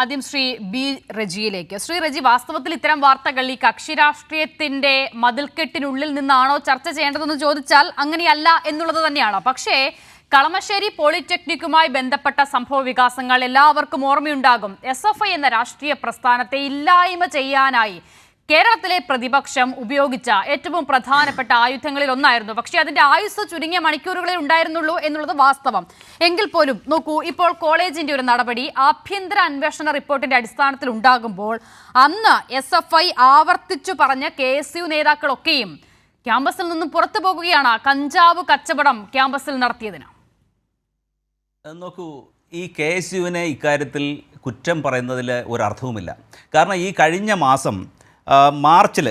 ആദ്യം ശ്രീ ബി റജിയിലേക്ക്. ശ്രീ റജി, വാസ്തവത്തിൽ ഇത്തരം വാർത്തകൾ ഈ കക്ഷി രാഷ്ട്രീയത്തിന്റെ മതിൽക്കെട്ടിനുള്ളിൽ നിന്നാണോ ചർച്ച ചെയ്യേണ്ടതെന്ന് ചോദിച്ചാൽ അങ്ങനെയല്ല എന്നുള്ളത് തന്നെയാണോ? പക്ഷേ കളമശ്ശേരി പോളിടെക്നിക്കുമായി ബന്ധപ്പെട്ട സംഭവ വികാസങ്ങൾ എല്ലാവർക്കും ഓർമ്മയുണ്ടാകും. SFI എന്ന രാഷ്ട്രീയ പ്രസ്ഥാനത്തെ ഇല്ലായ്മ ചെയ്യാനായി കേരളത്തിലെ പ്രതിപക്ഷം ഉപയോഗിച്ച ഏറ്റവും പ്രധാനപ്പെട്ട ആയുധങ്ങളിൽ ഒന്നായിരുന്നു. പക്ഷേ അതിന്റെ ആയുസ് ചുരുങ്ങിയ മണിക്കൂറുകളെ ഉണ്ടായിരുന്നുള്ളൂ എന്നുള്ളത് വാസ്തവം. എങ്കിൽ പോലും നോക്കൂ, ഇപ്പോൾ കോളേജിന്റെ ഒരു നടപടി ആഭ്യന്തര അന്വേഷണ റിപ്പോർട്ടിന്റെ അടിസ്ഥാനത്തിൽ ഉണ്ടാകുമ്പോൾ അന്ന് SFI ആവർത്തിച്ചു പറഞ്ഞ KSU നേതാക്കളൊക്കെയും ക്യാമ്പസിൽ നിന്നും പുറത്തു പോകുകയാണ് കഞ്ചാവ് കച്ചവടം ക്യാമ്പസിൽ നടത്തിയതിന്. നോക്കൂ, ഈ KSUവിനെ ഇക്കാര്യത്തിൽ കുറ്റം പറയുന്നതിൽ ഒരർത്ഥവുമില്ല. കാരണം ഈ കഴിഞ്ഞ മാസം മാർച്ചിൽ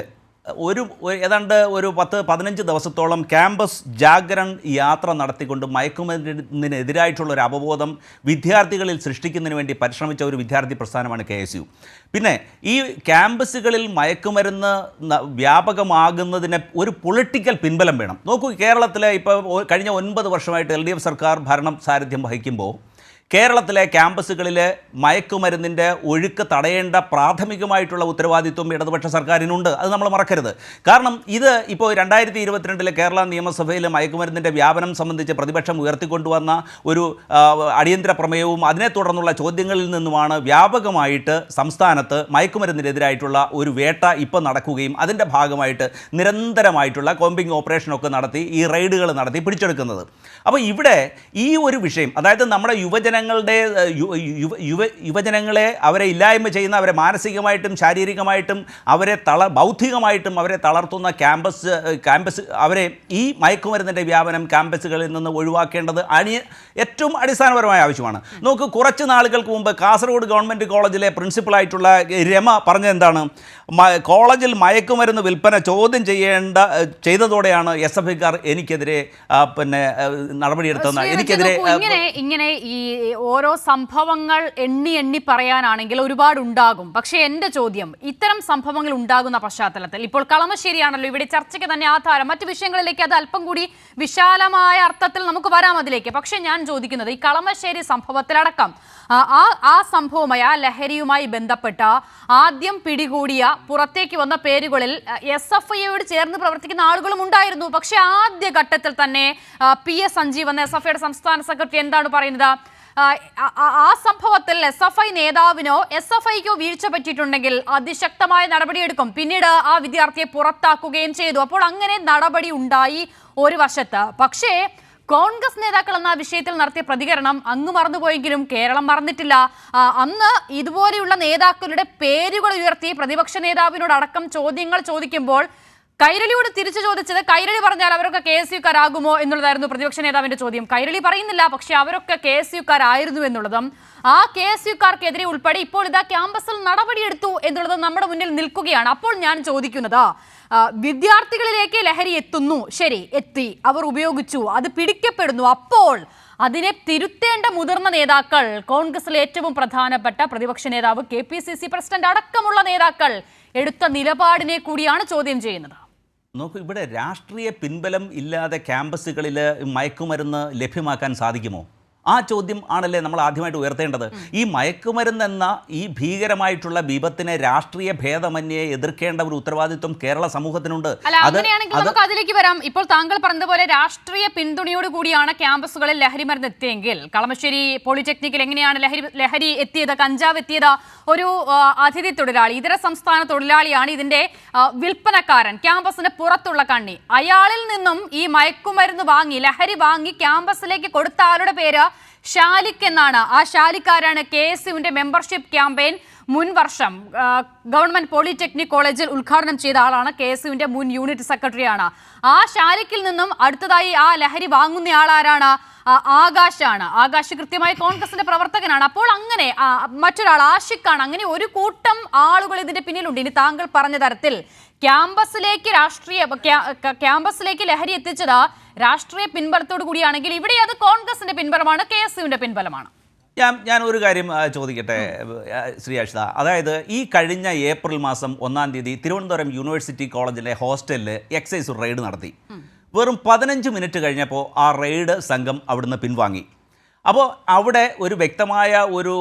ഏതാണ്ട് ഒരു 10-15 ദിവസത്തോളം ക്യാമ്പസ് ജാഗരൺ യാത്ര നടത്തിക്കൊണ്ട് മയക്കുമരുന്നിനെതിരായിട്ടുള്ള ഒരു അവബോധം വിദ്യാർത്ഥികളിൽ സൃഷ്ടിക്കുന്നതിന് വേണ്ടി പരിശ്രമിച്ച ഒരു വിദ്യാർത്ഥി പ്രസ്ഥാനമാണ് KSU. പിന്നെ ഈ ക്യാമ്പസുകളിൽ മയക്കുമരുന്ന് വ്യാപകമാകുന്നതിന് ഒരു പൊളിറ്റിക്കൽ പിൻബലം വേണം. നോക്കൂ, കേരളത്തിലെ ഇപ്പോൾ കഴിഞ്ഞ 9 വർഷമായിട്ട് LDF സർക്കാർ ഭരണം സാരഥ്യം വഹിക്കുമ്പോൾ കേരളത്തിലെ ക്യാമ്പസുകളിലെ മയക്കുമരുന്നിൻ്റെ ഒഴുക്ക് തടയേണ്ട പ്രാഥമികമായിട്ടുള്ള ഉത്തരവാദിത്വം ഇടതുപക്ഷ സർക്കാരിനുണ്ട്. അത് നമ്മൾ മറക്കരുത്. കാരണം ഇത് ഇപ്പോൾ 2022 കേരള നിയമസഭയിൽ മയക്കുമരുന്നിൻ്റെ വ്യാപനം സംബന്ധിച്ച് പ്രതിപക്ഷം ഉയർത്തിക്കൊണ്ടുവന്ന ഒരു അടിയന്തര പ്രമേയവും അതിനെ തുടർന്നുള്ള ചോദ്യങ്ങളിൽ നിന്നുമാണ് വ്യാപകമായിട്ട് സംസ്ഥാനത്ത് മയക്കുമരുന്നിനെതിരായിട്ടുള്ള ഒരു വേട്ട ഇപ്പോൾ നടക്കുകയും അതിൻ്റെ ഭാഗമായിട്ട് നിരന്തരമായിട്ടുള്ള കോമ്പിംഗ് ഓപ്പറേഷനൊക്കെ നടത്തി ഈ റെയ്ഡുകൾ നടത്തി പിടിച്ചെടുക്കുന്നത്. അപ്പോൾ ഇവിടെ ഈ ഒരു വിഷയം, അതായത് നമ്മുടെ യുവജനങ്ങളെ അവരെ ഇല്ലായ്മ ചെയ്യുന്ന, അവരെ മാനസികമായിട്ടും ശാരീരികമായിട്ടും അവരെ ബൗദ്ധികമായിട്ടും അവരെ തളർത്തുന്ന ക്യാമ്പസ് അവരെ ഈ മയക്കുമരുന്നിൻ്റെ വ്യാപനം ക്യാമ്പസുകളിൽ നിന്ന് ഒഴിവാക്കേണ്ടത് ഏറ്റവും അടിസ്ഥാനപരമായ ആവശ്യമാണ്. നോക്ക്, കുറച്ച് നാളുകൾക്ക് മുമ്പ് കാസർഗോഡ് ഗവൺമെൻറ് കോളേജിലെ പ്രിൻസിപ്പളായിട്ടുള്ള രമ പറഞ്ഞത് എന്താണ്? കോളേജിൽ മയക്കുമരുന്ന് വിൽപ്പന ചോദ്യം ചെയ്തതോടെയാണ് SFIക്കാർ എനിക്കെതിരെ നടപടിയെടുത്തതെന്ന്. എനിക്കെതിരെ ഇങ്ങനെ ഈ ഓരോ സംഭവങ്ങൾ എണ്ണി പറയാനാണെങ്കിൽ ഒരുപാട് ഉണ്ടാകും. പക്ഷേ എൻ്റെ ചോദ്യം, ഇത്തരം സംഭവങ്ങൾ ഉണ്ടാകുന്ന പശ്ചാത്തലത്തിൽ ഇപ്പോൾ കളമശ്ശേരിയാണല്ലോ ഇവിടെ ചർച്ചയ്ക്ക് തന്നെ ആധാരം. മറ്റു വിഷയങ്ങളിലേക്ക് അത് അല്പം കൂടി വിശാലമായ അർത്ഥത്തിൽ നമുക്ക് വരാം അതിലേക്ക്. പക്ഷേ ഞാൻ ചോദിക്കുന്നത്, ഈ കളമശ്ശേരി സംഭവത്തിലടക്കം ആ സംഭവമായ ലഹരിയുമായി ബന്ധപ്പെട്ട ആദ്യം പിടികൂടിയ പുറത്തേക്ക് വന്ന പേരുകളിൽ SFIയോട് ചേർന്ന് പ്രവർത്തിക്കുന്ന ആളുകളും ഉണ്ടായിരുന്നു. പക്ഷേ ആദ്യ ഘട്ടത്തിൽ തന്നെ PS സഞ്ജീവ് എന്ന SFIയുടെ സംസ്ഥാന സെക്രട്ടറി എന്താണ് പറയുന്നത്? ആ സംഭവത്തിൽ SFI നേതാവിനോ SFIക്കോ വീഴ്ച പറ്റിയിട്ടുണ്ടെങ്കിൽ അതിശക്തമായ നടപടിയെടുക്കും. പിന്നീട് ആ വിദ്യാർത്ഥിയെ പുറത്താക്കുകയും ചെയ്തു. അപ്പോൾ അങ്ങനെ നടപടി ഉണ്ടായി ഒരു വശത്ത്. പക്ഷേ കോൺഗ്രസ് നേതാക്കൾ എന്ന വിഷയത്തിൽ നടത്തിയ പ്രതികരണം അങ്ങ് മറന്നുപോയെങ്കിലും കേരളം മറന്നിട്ടില്ല. അന്ന് ഇതുപോലെയുള്ള നേതാക്കളുടെ പേരുകൾ ഉയർത്തി പ്രതിപക്ഷ നേതാവിനോടടക്കം ചോദ്യങ്ങൾ ചോദിക്കുമ്പോൾ കൈരളിയോട് തിരിച്ചു ചോദിച്ചത്, കൈരളി പറഞ്ഞാൽ അവരൊക്കെ KSUക്കാരാകുമോ എന്നുള്ളതായിരുന്നു പ്രതിപക്ഷ നേതാവിന്റെ ചോദ്യം. കൈരളി പറയുന്നില്ല, പക്ഷെ അവരൊക്കെ KSUക്കാരായിരുന്നു എന്നുള്ളതും ആ KSUക്കാർക്കെതിരെ ഉൾപ്പെടെ ഇപ്പോൾ ഇതാ ക്യാമ്പസിൽ നടപടിയെടുത്തു എന്നുള്ളതും നമ്മുടെ മുന്നിൽ നിൽക്കുകയാണ്. അപ്പോൾ ഞാൻ ചോദിക്കുന്നത്, വിദ്യാർത്ഥികളിലേക്ക് ലഹരി എത്തുന്നു, ശരി, എത്തി, അവർ ഉപയോഗിച്ചു, അത് പിടിക്കപ്പെടുന്നു. അപ്പോൾ അതിനെ തിരുത്തേണ്ട മുതിർന്ന നേതാക്കൾ, കോൺഗ്രസിലെ ഏറ്റവും പ്രധാനപ്പെട്ട പ്രതിപക്ഷ നേതാവ്, KPCC പ്രസിഡന്റ് അടക്കമുള്ള നേതാക്കൾ എടുത്ത നിലപാടിനെ കൂടിയാണ് ചോദ്യം ചെയ്യുന്നത്. നോക്കൂ, ഇവിടെ രാഷ്ട്രീയ പിൻബലം ഇല്ലാതെ ക്യാമ്പസുകളിൽ മയക്കുമരുന്ന് ലഭ്യമാക്കാൻ സാധിക്കുമോ? ആ ചോദ്യം ആണല്ലേ നമ്മൾ ആദ്യമായിട്ട് ഉയർത്തേണ്ടത്. ഈ മയക്കുമരുന്നെന്ന ഈ ഭീകരമായിട്ടുള്ള വിപത്തിനെ രാഷ്ട്രീയ ഭേദമന്യേ എതിർക്കേണ്ട ഒരു ഉത്തരവാദിത്വം കേരള സമൂഹത്തിനുണ്ട്. അങ്ങനെയാണെങ്കിൽ നമുക്ക് അതിലേക്ക് വരാം. ഇപ്പോൾ താങ്കൾ പറഞ്ഞതുപോലെ രാഷ്ട്രീയ പിന്തുണയോട് കൂടിയാണ് ക്യാമ്പസുകളിൽ ലഹരി മരുന്ന് എത്തിയെങ്കിൽ കളമശ്ശേരി പോളിടെക്നിക്കിൽ എങ്ങനെയാണ് ലഹരി എത്തിയത്, കഞ്ചാവ് എത്തിയത്? ഒരു അതിഥി തൊഴിലാളി, ഇതര സംസ്ഥാന തൊഴിലാളിയാണ് ഇതിന്റെ വിൽപ്പനക്കാരൻ, ക്യാമ്പസിന് പുറത്തുള്ള കണ്ണി. അയാളിൽ നിന്നും ഈ മയക്കുമരുന്ന് വാങ്ങി, ലഹരി വാങ്ങി ക്യാമ്പസിലേക്ക് കൊടുത്ത ആളുടെ പേര് ഷാലിക് എന്നാണ്. ആ ഷാലിക്കാരാണ് KSUവിന്റെ മെമ്പർഷിപ്പ് ക്യാമ്പയിൻ മുൻ വർഷം ഗവൺമെന്റ് പോളിടെക്നിക് കോളേജിൽ ഉദ്ഘാടനം ചെയ്ത ആളാണ്. KSUവിന്റെ മുൻ യൂണിറ്റ് സെക്രട്ടറിയാണ്. ആ ഷാലിക്കിൽ നിന്നും അടുത്തതായി ആ ലഹരി വാങ്ങുന്ന ആളാരാണ്? ആകാശാണ്. ആകാശ് കൃത്യമായി കോൺഗ്രസിന്റെ പ്രവർത്തകനാണ്. അപ്പോൾ അങ്ങനെ മറ്റൊരാൾ ആഷിഖാണ്. അങ്ങനെ ഒരു കൂട്ടം ആളുകൾ ഇതിന്റെ പിന്നിലുണ്ട്. ഇനി താങ്കൾ പറഞ്ഞ തരത്തിൽ ക്യാമ്പസിലേക്ക് ലഹരി എത്തിച്ചത് രാഷ്ട്രീയ പിൻബലത്തോടു കൂടിയാണെങ്കിൽ ഇവിടെ അത് കോൺഗ്രസിന്റെ പിൻബലമാണ്, KSUവിന്റെ പിൻബലമാണ്. ഞാൻ ഒരു കാര്യം ചോദിക്കട്ടെ ശ്രീ അഷിത. അതായത് ഈ കഴിഞ്ഞ ഏപ്രിൽ മാസം 1-ാം തീയതി തിരുവനന്തപുരം യൂണിവേഴ്സിറ്റി കോളേജിലെ ഹോസ്റ്റലിൽ എക്സൈസ് റെയ്ഡ് നടത്തി. വെറും 15 മിനിറ്റ് കഴിഞ്ഞപ്പോൾ ആ റെയ്ഡ് സംഘം അവിടുന്ന് പിൻവാങ്ങി. അപ്പോൾ അവിടെ ഒരു വ്യക്തമായ ഒരു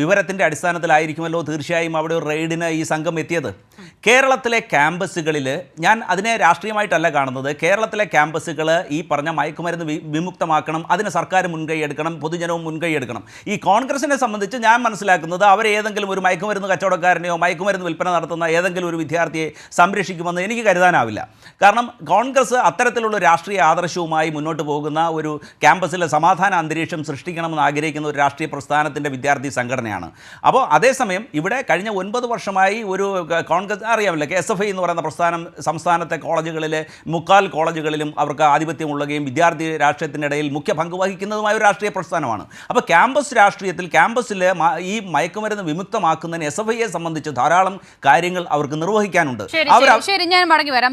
വിവരത്തിൻ്റെ അടിസ്ഥാനത്തിലായിരിക്കുമല്ലോ തീർച്ചയായും അവിടെ ഒരു റെയ്ഡിന് ഈ സംഘം എത്തിയത്. കേരളത്തിലെ ക്യാമ്പസുകളിൽ, ഞാൻ അതിനെ രാഷ്ട്രീയമായിട്ടല്ല കാണുന്നത്, കേരളത്തിലെ ക്യാമ്പസുകൾ ഈ പറഞ്ഞ മയക്കുമരുന്ന് വിമുക്തമാക്കണം, അതിന് സർക്കാർ മുൻകൈ എടുക്കണം, പൊതുജനവും മുൻകൈ എടുക്കണം. ഈ കോൺഗ്രസിനെ സംബന്ധിച്ച് ഞാൻ മനസ്സിലാക്കുന്നത് അവർ ഏതെങ്കിലും ഒരു മയക്കുമരുന്ന് കച്ചവടക്കാരനെയോ മയക്കുമരുന്ന് വിൽപ്പന നടത്തുന്ന ഏതെങ്കിലും ഒരു വിദ്യാർത്ഥിയെ സംരക്ഷിക്കുമെന്ന് എനിക്ക് കരുതാനാവില്ല. കാരണം കോൺഗ്രസ് അത്തരത്തിലുള്ള രാഷ്ട്രീയ ആദർശവുമായി മുന്നോട്ട് പോകുന്ന ഒരു ക്യാമ്പസിലെ സമാധാന അന്തരീക്ഷം സൃഷ്ടിക്കണമെന്ന് ആഗ്രഹിക്കുന്ന ഒരു രാഷ്ട്രീയ പ്രസ്ഥാനത്തിൻ്റെ വിദ്യാർത്ഥി സംഘടനയാണ്. അപ്പോൾ അതേസമയം ഇവിടെ കഴിഞ്ഞ 9 വർഷമായി ഒരു കോൺഗ്രസ് അറിയാമല്ലോ, KSFI എന്ന് പറയുന്ന പ്രസ്ഥാനം സംസ്ഥാനത്തെ കോളേജുകളിലെ 3/4 കോളേജുകളിലും അവർക്ക് ആധിപത്യമുള്ളുകയും വിദ്യാർത്ഥി രാഷ്ട്രീയത്തിനിടയിൽ മുഖ്യ പങ്ക് വഹിക്കുന്നതുമായ ഒരു രാഷ്ട്രീയ പ്രസ്ഥാനമാണ്. അപ്പോൾ ക്യാമ്പസ് രാഷ്ട്രീയത്തിൽ ക്യാമ്പസിൽ ഈ മയക്കുമരുന്ന് വിമുക്തമാക്കുന്നതിന് SFIയെ സംബന്ധിച്ച് ധാരാളം കാര്യങ്ങൾ അവർക്ക് നിർവഹിക്കാനുണ്ട്. ശരി, ഞാൻ മടങ്ങി വരാം.